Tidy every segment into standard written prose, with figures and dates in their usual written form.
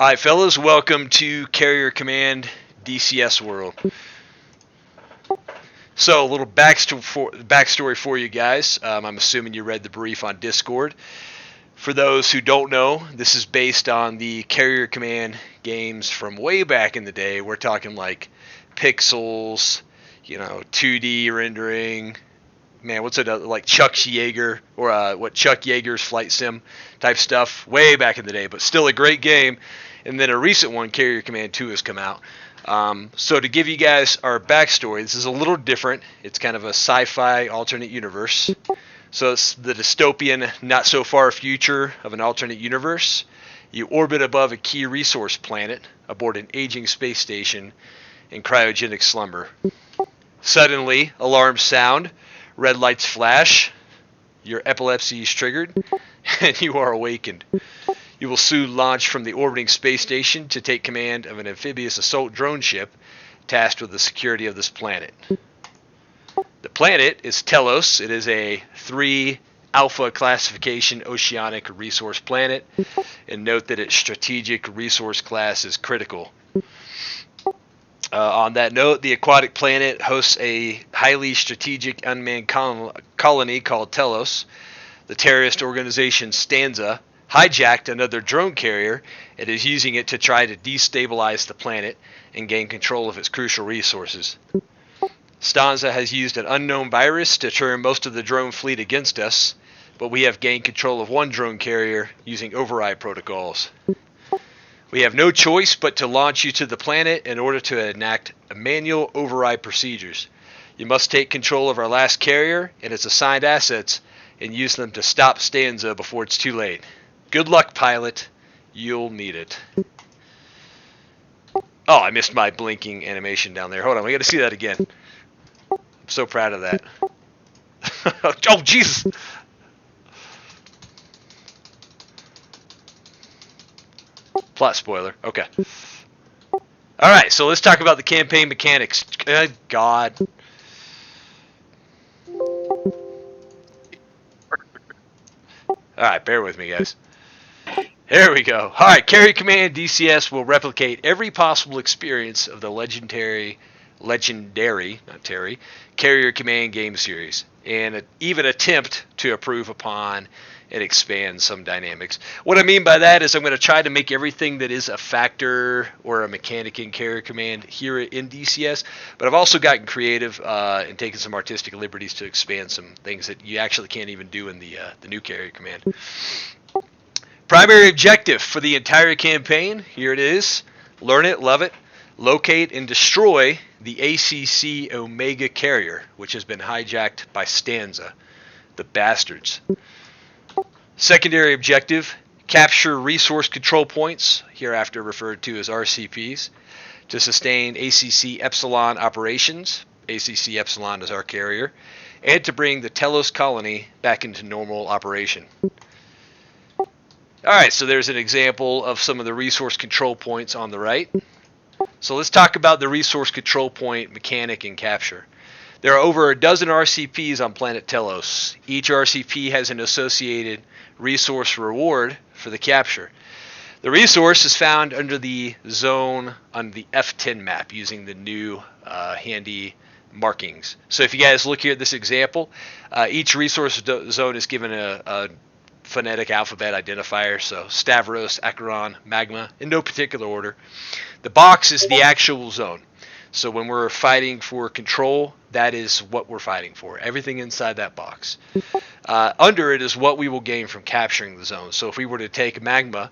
Hi, fellas. Welcome to Carrier Command DCS World. So, a little backstory for you guys. I'm assuming you read the brief on Discord. For those who don't know, this is based on the Carrier Command games from way back in the day. We're talking like pixels, 2D rendering. Man, what's it like Chuck Yeager or what Chuck Yeager's flight sim type stuff way back in the day, but still a great game. And then a recent one, Carrier Command 2, has come out. So to give you guys our backstory, this is a little different. It's kind of a sci-fi alternate universe. So it's the dystopian, not so far future of an alternate universe. You orbit above a key resource planet aboard an aging space station in cryogenic slumber. Suddenly, alarms sound, red lights flash, your epilepsy is triggered, and you are awakened. You will soon launch from the orbiting space station to take command of an amphibious assault drone ship tasked with the security of this planet. The planet is Telos. It is a 3 alpha classification oceanic resource planet, and note that its strategic resource class is critical. On that note, the aquatic planet hosts a highly strategic unmanned colony called Telos. The terrorist organization Stanza hijacked another drone carrier and is using it to try to destabilize the planet and gain control of its crucial resources. Stanza has used an unknown virus to turn most of the drone fleet against us, but we have gained control of one drone carrier using override protocols. We have no choice but to launch you to the planet in order to enact manual override procedures. You must take control of our last carrier and its assigned assets and use them to stop Stanza before it's too late. Good luck, pilot. You'll need it. Oh, I missed my blinking animation down there. Hold on, we got to see that again. I'm so proud of that. Oh, Jesus! Plot spoiler. Okay. Alright, so let's talk about the campaign mechanics. Good God. Alright, bear with me, guys. There we go. Alright, Carrier Command DCS will replicate every possible experience of the legendary, not Terry, Carrier Command game series, and even attempt to improve upon and expand some dynamics. What I mean by that is I'm going to try to make everything that is a factor or a mechanic in Carrier Command here in DCS, but I've also gotten creative and taken some artistic liberties to expand some things that you actually can't even do in the new Carrier Command. Primary objective for the entire campaign, here it is. Learn it, love it. Locate and destroy the ACC Omega carrier, which has been hijacked by Stanza, the bastards. Secondary objective, capture resource control points, hereafter referred to as RCPs, to sustain ACC EPSILON operations. ACC EPSILON is our carrier, and to bring the Telos colony back into normal operation. Alright, so there's an example of some of the resource control points on the right. So let's talk about the resource control point mechanic in Capture. There are over a dozen RCPs on planet Telos. Each RCP has an associated resource reward for the capture. The resource is found under the zone on the F10 map using the new handy markings. So if you guys look here at this example, each resource zone is given a phonetic alphabet identifier, so Stavros, Acheron, Magma, in no particular order. The box is the actual zone. So when we're fighting for control, that is what we're fighting for. Everything inside that box. Under it is what we will gain from capturing the zone. So if we were to take Magma,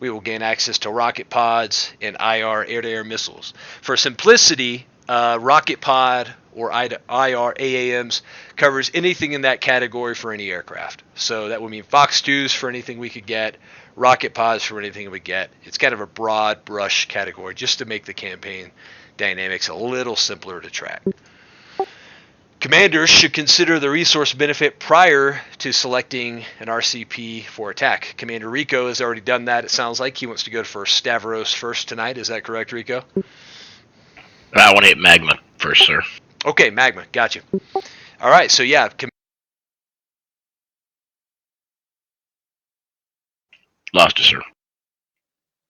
we will gain access to rocket pods and IR air-to-air missiles. For simplicity, rocket pod or IR AAMs covers anything in that category for any aircraft. So that would mean Fox 2s for anything we could get, rocket pods for anything we get. It's kind of a broad brush category just to make the campaign dynamics a little simpler to track. Commanders should consider the resource benefit prior to selecting an RCP for attack. Commander Rico has already done that. It sounds like he wants to go for Stavros first tonight. Is that correct, Rico? I want to hit Magma first, sir. Okay, Magma. Gotcha. All right, so yeah. Lost it, sir.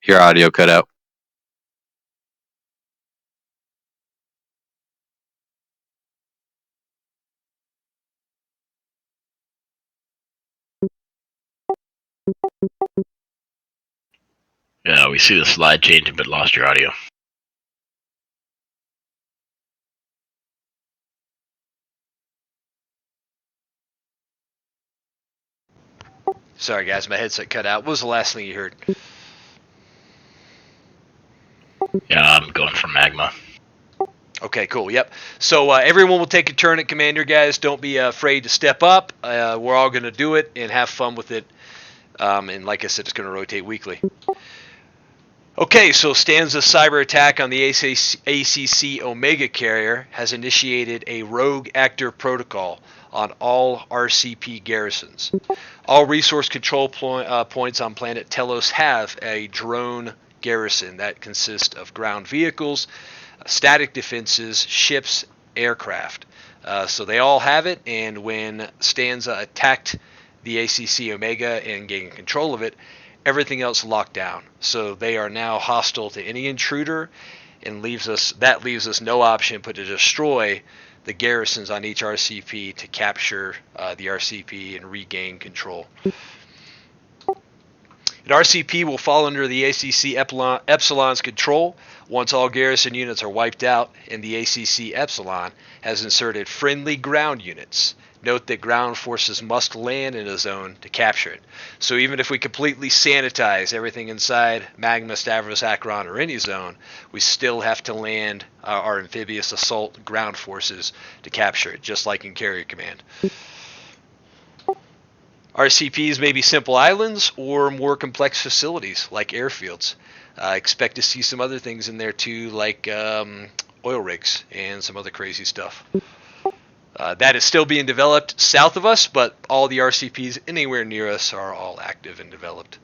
Your audio cut out. Yeah, we see the slide changing, but lost your audio. Sorry, guys, my headset cut out. What was the last thing you heard? Yeah, I'm going for magma. Okay, cool. Yep. So everyone will take a turn at Commander, guys. Don't be afraid to step up. We're all going to do it and have fun with it. And like I said, it's going to rotate weekly. Okay, so Stanza's cyber attack on the ACC Omega carrier has initiated a rogue actor protocol on all RCP garrisons. All resource control points on planet Telos have a drone garrison that consists of ground vehicles, static defenses, ships, aircraft. So they all have it, and when Stanza attacked the ACC Omega and gained control of it, everything else locked down. So they are now hostile to any intruder, and leaves us no option but to destroy the garrisons on each RCP to capture the RCP and regain control. An RCP will fall under the ACC EPSILON's control once all garrison units are wiped out, and the ACC EPSILON has inserted friendly ground units. Note that ground forces must land in a zone to capture it. So even if we completely sanitize everything inside Magma, Stavros, Acheron, or any zone, we still have to land our amphibious assault ground forces to capture it, just like in Carrier Command. RCPs may be simple islands or more complex facilities like airfields. Expect to see some other things in there too, like oil rigs and some other crazy stuff. That is still being developed south of us, but all the RCPs anywhere near us are all active and developed.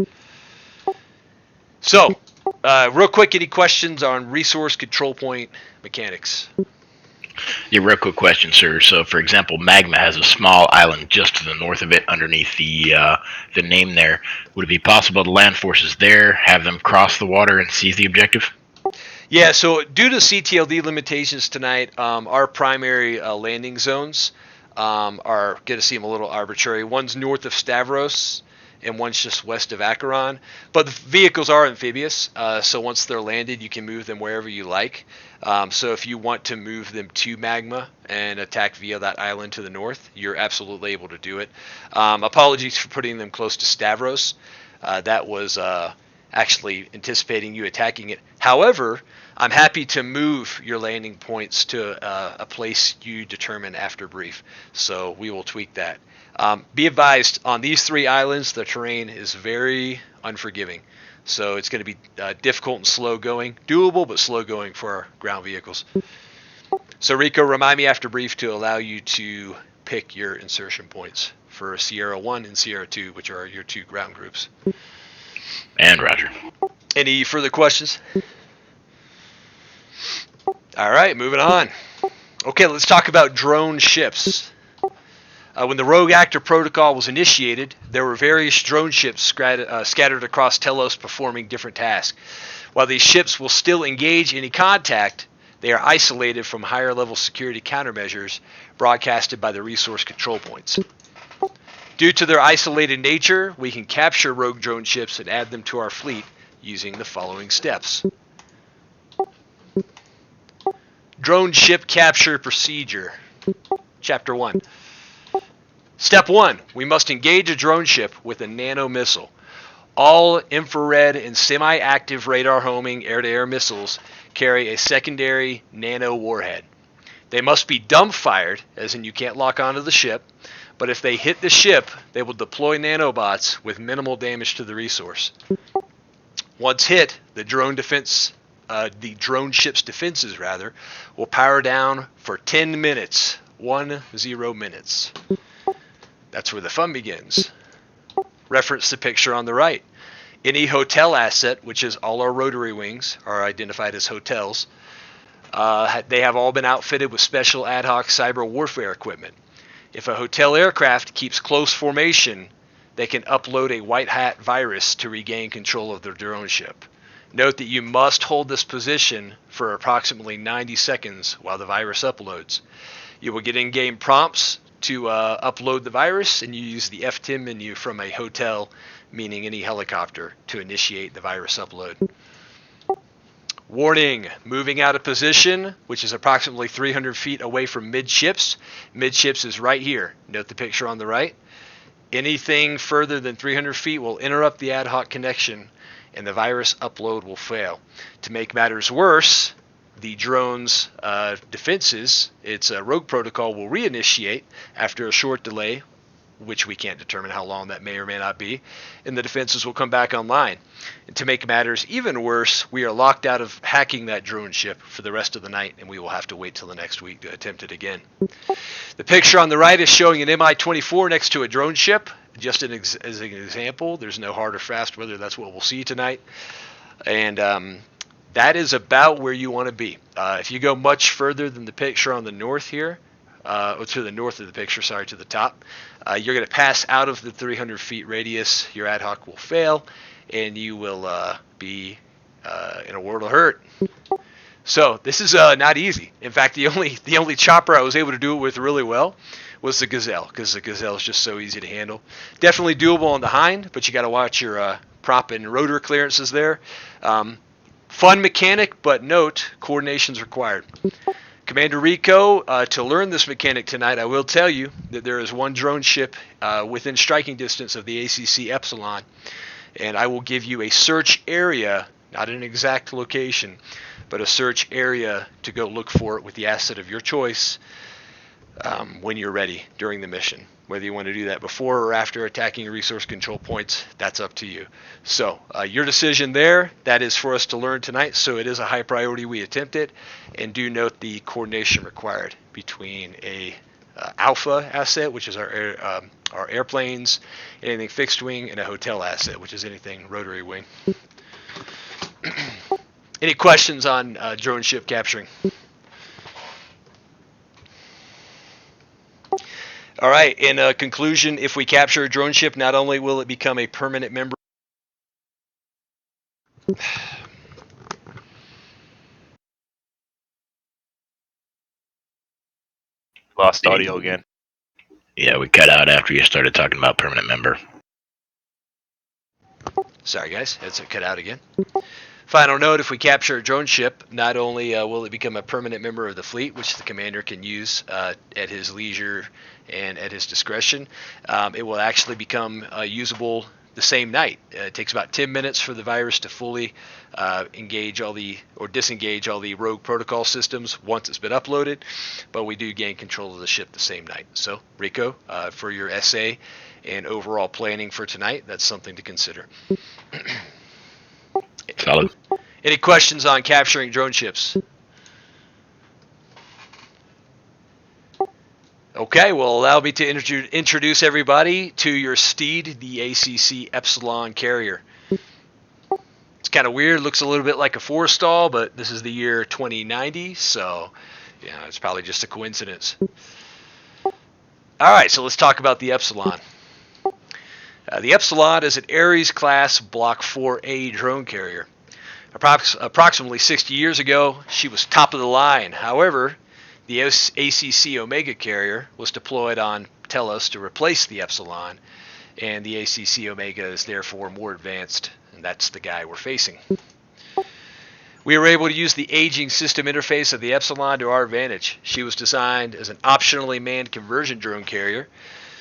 So, real quick, any questions on resource control point mechanics? Yeah, real quick question, sir. So, for example, Magma has a small island just to the north of it, underneath the name there. Would it be possible to land forces there, have them cross the water, and seize the objective? Yeah, so due to CTLD limitations tonight, our primary landing zones are going to seem a little arbitrary. One's north of Stavros, and one's just west of Acheron. But the vehicles are amphibious, so once they're landed, you can move them wherever you like. So if you want to move them to Magma and attack via that island to the north, you're absolutely able to do it. Apologies for putting them close to Stavros. That was actually anticipating you attacking it. However, I'm happy to move your landing points to a place you determine after brief. So we will tweak that. Be advised, on these 3 islands, the terrain is very unforgiving. So it's going to be difficult and slow going. Doable, but slow going for our ground vehicles. So Rico, remind me after brief to allow you to pick your insertion points for Sierra 1 and Sierra 2, which are your 2 ground groups. And Roger. Any further questions? All right, moving on. Okay, let's talk about drone ships. When the Rogue Actor Protocol was initiated, there were various drone ships scattered across Telos performing different tasks. While these ships will still engage any contact, they are isolated from higher-level security countermeasures broadcasted by the resource control points. Due to their isolated nature, we can capture rogue drone ships and add them to our fleet using the following steps. Drone ship capture procedure. Chapter 1. Step 1. We must engage a drone ship with a nano missile. All infrared and semi-active radar homing air-to-air missiles carry a secondary nano warhead. They must be dump-fired, as in you can't lock onto the ship, but if they hit the ship, they will deploy nanobots with minimal damage to the resource. Once hit, the drone ship's defenses will power down for 10 minutes. 10 minutes. That's where the fun begins. Reference the picture on the right. Any hotel asset, which is all our rotary wings, are identified as hotels. They have all been outfitted with special ad hoc cyber warfare equipment. If a hotel aircraft keeps close formation, they can upload a white hat virus to regain control of their drone ship. Note that you must hold this position for approximately 90 seconds while the virus uploads. You will get in-game prompts to upload the virus, and you use the F10 menu from a hotel, meaning any helicopter, to initiate the virus upload. Warning, moving out of position, which is approximately 300 feet away from midships. Midships is right here. Note the picture on the right. Anything further than 300 feet will interrupt the ad hoc connection, and the virus upload will fail. To make matters worse, the drone's defenses, its rogue protocol, will reinitiate after a short delay, which we can't determine how long that may or may not be, and the defenses will come back online. And to make matters even worse, we are locked out of hacking that drone ship for the rest of the night, and we will have to wait till the next week to attempt it again. The picture on the right is showing an Mi-24 next to a drone ship. Just as an example, there's no hard or fast whether that's what we'll see tonight. And that is about where you want to be. If you go much further than the picture on the north here, or to the north of the picture, sorry, to the top, you're going to pass out of the 300 feet radius. Your ad hoc will fail, and you will be in a world of hurt. So this is not easy. In fact, the only chopper I was able to do it with really well was the Gazelle, because the Gazelle is just so easy to handle. Definitely doable on the hind, but you got to watch your prop and rotor clearances there. Fun mechanic, but note, coordination's required. Commander Rico, to learn this mechanic tonight, I will tell you that there is one drone ship within striking distance of the ACC EPSILON, and I will give you a search area, not an exact location, but a search area to go look for it with the asset of your choice when you're ready during the mission. Whether you want to do that before or after attacking resource control points, that's up to you. So your decision there. That is for us to learn tonight, so it is a high priority we attempt it. And do note the coordination required between a alpha asset, which is our airplanes, anything fixed wing, and a hotel asset, which is anything rotary wing. Any questions on drone ship capturing? All right, in conclusion, if we capture a drone ship, not only will it become a permanent member... Lost audio again. Yeah, we cut out after you started talking about permanent member. Sorry, guys, it's cut out again. Final note, if we capture a drone ship, not only will it become a permanent member of the fleet, which the commander can use at his leisure and at his discretion, it will actually become usable the same night. It takes about 10 minutes for the virus to fully engage all the, or disengage all the rogue protocol systems once it's been uploaded, but we do gain control of the ship the same night. So, Rico, for your essay and overall planning for tonight, that's something to consider. Solid. Any questions on capturing drone ships? Okay, well, allow me to introduce everybody to your steed, the ACC EPSILON carrier. It's kind of weird, looks a little bit like a forestall, but this is the year 2090, so yeah, it's probably just a coincidence. All right, so let's talk about the EPSILON. The EPSILON is an Ares class Block 4A drone carrier. Approximately 60 years ago, she was top of the line. However, the ACC Omega carrier was deployed on Telos to replace the EPSILON, and the ACC Omega is therefore more advanced, and that's the guy we're facing. We were able to use the aging system interface of the EPSILON to our advantage. She was designed as an optionally manned conversion drone carrier,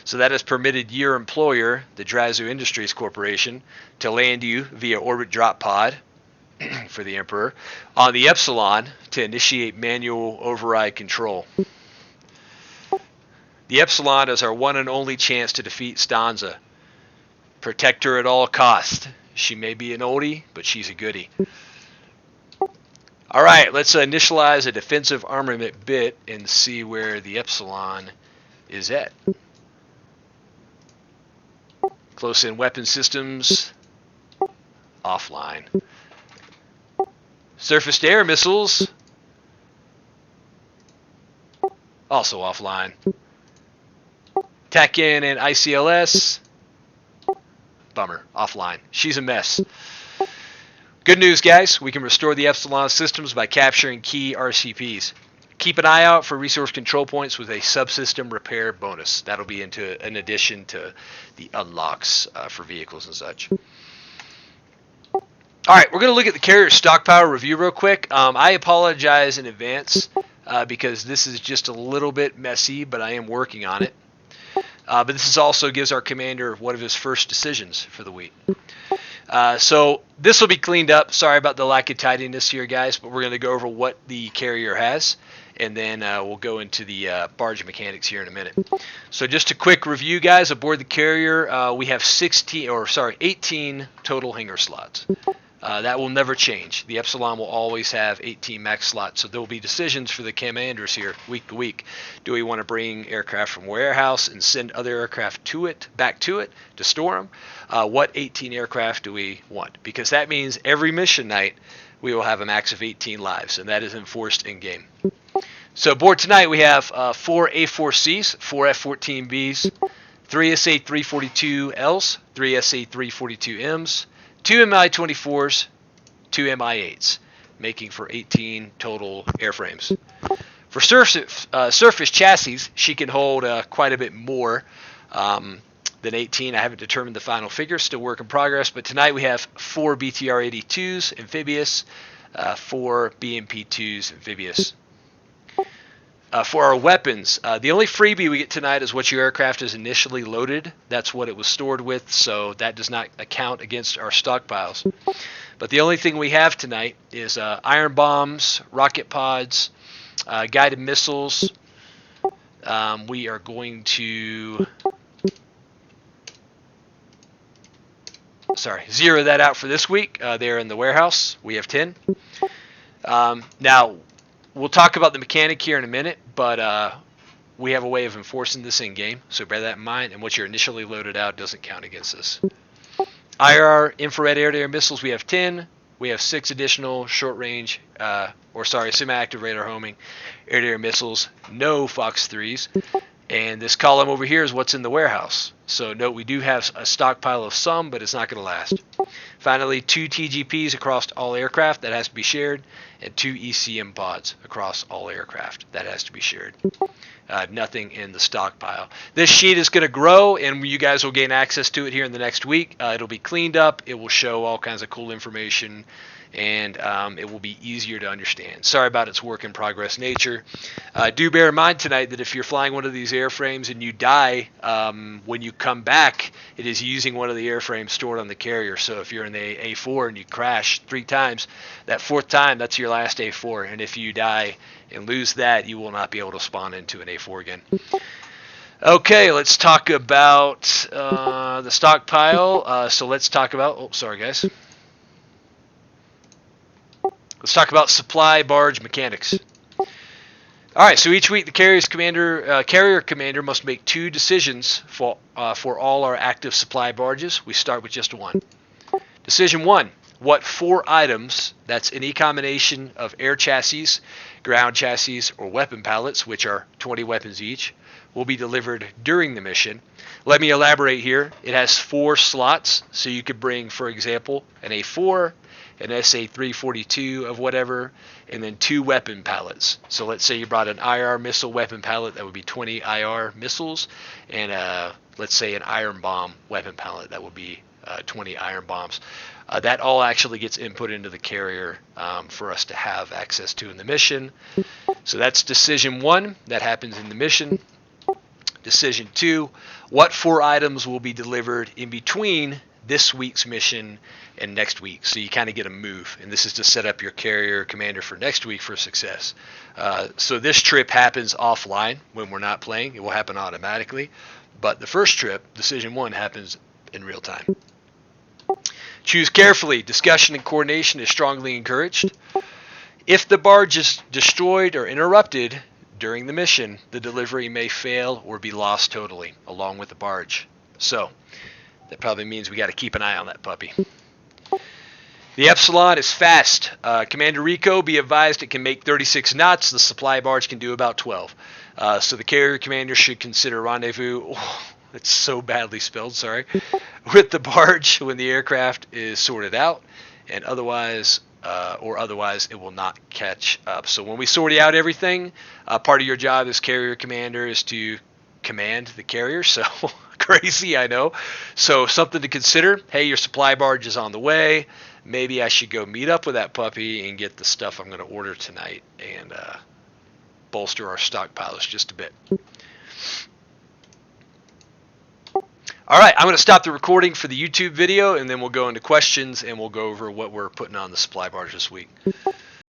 so that has permitted your employer, the Drazu Industries Corporation, to land you via orbit drop pod for the Emperor on the EPSILON to initiate manual override control. The EPSILON is our one and only chance to defeat Stanza. Protect her at all costs. She may be an oldie, but she's a goodie. All right, let's initialize a defensive armament bit and see where the EPSILON is at. Close-in weapon systems, offline. Surface-to-air missiles, also offline. TACAN and ICLS, bummer, offline. She's a mess. Good news, guys. We can restore the EPSILON systems by capturing key RCPs. Keep an eye out for resource control points with a subsystem repair bonus. That'll be in addition to the unlocks for vehicles and such. All right, we're going to look at the carrier stockpile review real quick. I apologize in advance because this is just a little bit messy, but I am working on it. But this also gives our commander one of his first decisions for the week. So this will be cleaned up. Sorry about the lack of tidiness here, guys, but we're going to go over what the carrier has, and then we'll go into the barge mechanics here in a minute. So just a quick review, guys. Aboard the carrier, we have 18 total hangar slots. That will never change. The EPSILON will always have 18 max slots, so there will be decisions for the commanders here week to week. Do we want to bring aircraft from warehouse and send other aircraft back to it to store them? What 18 aircraft do we want? Because that means every mission night we will have a max of 18 lives, and that is enforced in game. So aboard tonight we have 4 A4Cs, 4 F-14Bs, 3 SA-342Ls, 3 SA-342Ms, 2 Mi-24s, 2 Mi-8s, making for 18 total airframes. For surface chassis, she can hold quite a bit more than 18. I haven't determined the final figure, still work in progress, but tonight we have 4 BTR-82s amphibious, 4 BMP-2s amphibious. For our weapons, the only freebie we get tonight is what your aircraft is initially loaded. That's what it was stored with, so that does not account against our stockpiles. But the only thing we have tonight is iron bombs, rocket pods, guided missiles. We are going to zero that out for this week. They're in the warehouse. We have 10. Now, we'll talk about the mechanic here in a minute, but we have a way of enforcing this in game, so bear that in mind, and what you're initially loaded out doesn't count against this. IR infrared air-to-air missiles, we have 10. We have 6 additional short-range, semi-active radar homing air-to-air missiles, no Fox 3s. And this column over here is what's in the warehouse. So note we do have a stockpile of some, but it's not going to last. Finally, 2 TGPs across all aircraft, that has to be shared, and 2 ECM pods across all aircraft, that has to be shared. Nothing in the stockpile. This sheet is going to grow, and you guys will gain access to it here in the next week. It'll be cleaned up. It will show all kinds of cool information, and it will be easier to understand. Sorry about its work in progress nature. Do bear in mind tonight that if you're flying one of these airframes and you die, when you come back, it is using one of the airframes stored on the carrier. So if you're in the A4 and you crash 3 times, that 4th time, that's your last A4. And if you die and lose that, you will not be able to spawn into an A4 again. Okay, let's talk about the stockpile. So let's talk about, guys. Let's talk about supply barge mechanics. All right, so each week the carrier commander must make 2 decisions for all our active supply barges. We start with just 1. Decision 1, what 4 items, that's any combination of air chassis, ground chassis, or weapon pallets, which are 20 weapons each, will be delivered during the mission. Let me elaborate here. It has 4 slots, so you could bring, for example, an A4, an SA-342 of whatever, and then 2 weapon pallets. So let's say you brought an IR missile weapon pallet, that would be 20 IR missiles, and let's say an iron bomb weapon pallet, that would be 20 iron bombs. That all actually gets input into the carrier for us to have access to in the mission. So that's decision 1, that happens in the mission. Decision 2, what 4 items will be delivered in between this week's mission and next week. So you kind of get a move, and this is to set up your carrier commander for next week for success. So this trip happens offline when we're not playing. It will happen automatically, but the first trip, decision 1, happens in real time. Choose carefully. Discussion and coordination is strongly encouraged. If the barge is destroyed or interrupted during the mission, the delivery may fail or be lost totally, along with the barge. So that probably means we got to keep an eye on that puppy. The EPSILON is fast. Commander Rico, be advised it can make 36 knots. The supply barge can do about 12. So the carrier commander should consider rendezvous. Oh, it's so badly spelled, sorry. With the barge when the aircraft is sorted out. and otherwise it will not catch up. So when we sort out everything, part of your job as carrier commander is to command the carrier. So crazy, I know. So something to consider. Hey, your supply barge is on the way. Maybe I should go meet up with that puppy and get the stuff I'm going to order tonight and bolster our stockpiles just a bit. All right, I'm going to stop the recording for the YouTube video, and then we'll go into questions, and we'll go over what we're putting on the supply barge this week.